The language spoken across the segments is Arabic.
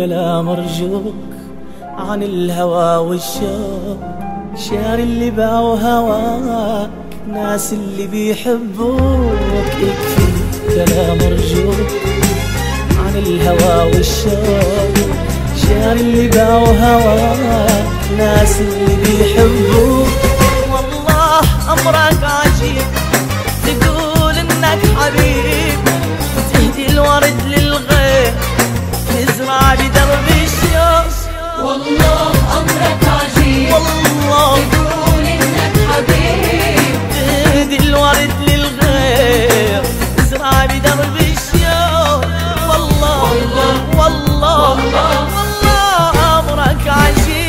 كلام أرجوك عن الهوى والشوق، شعر اللي باعوا هواك ناس اللي بيحبوك. يكفي كلام أرجوك عن الهوى والشوق، شعر اللي باعوا هواك ناس اللي بيحبوك. والله أمرك عجيب تقول إنك حبيب، تهدي الورد للغير تزرع بدرب الشوق. والله أمرك عجيب والله تقول إنك حبيب، تهدي الورد للغير تزرع بدرب الشوق. والله والله والله والله أمرك عجيب.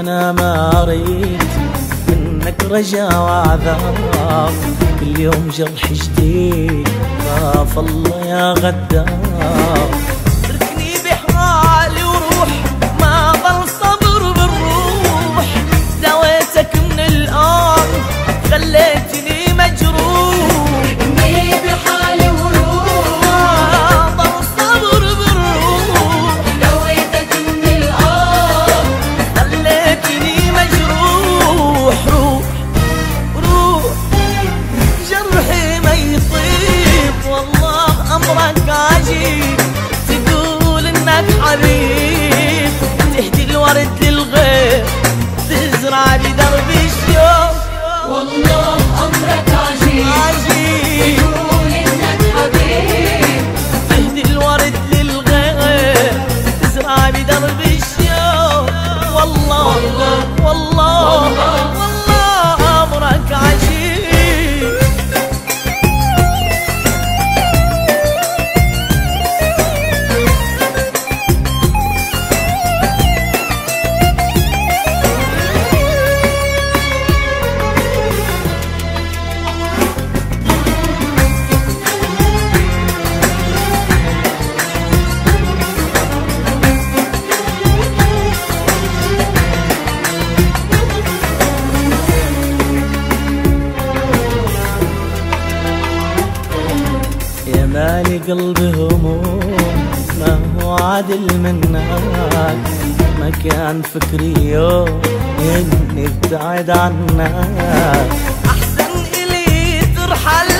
أنا ما أريد منك رجا وعذاب، كل يوم جرح جديد خاف الله يا غدار. تركني بحالي وروح ما ضل صبر بالروح، داويتك من الآن خليتني مجروح. تركني بحالي وروح ما ضل صبر بالروح، داويتك من الآن خليتني مجروح. روح روح جرحي ما يطيب. والله أمرك عجيب تقول إنك حبيب، تهدي الورد للغير تزرع بدرب الشوق. والله أمرك عجيب عجيب تقول إنك حبيب، تهدي الورد للغير تزرع بدرب الشوق. والله والله والله أمرك عجيب. يا مالي قلبي هموم ما هو عادل منك، ما كان فكري يوم اني ابتعد عنك. احسن الي ترحل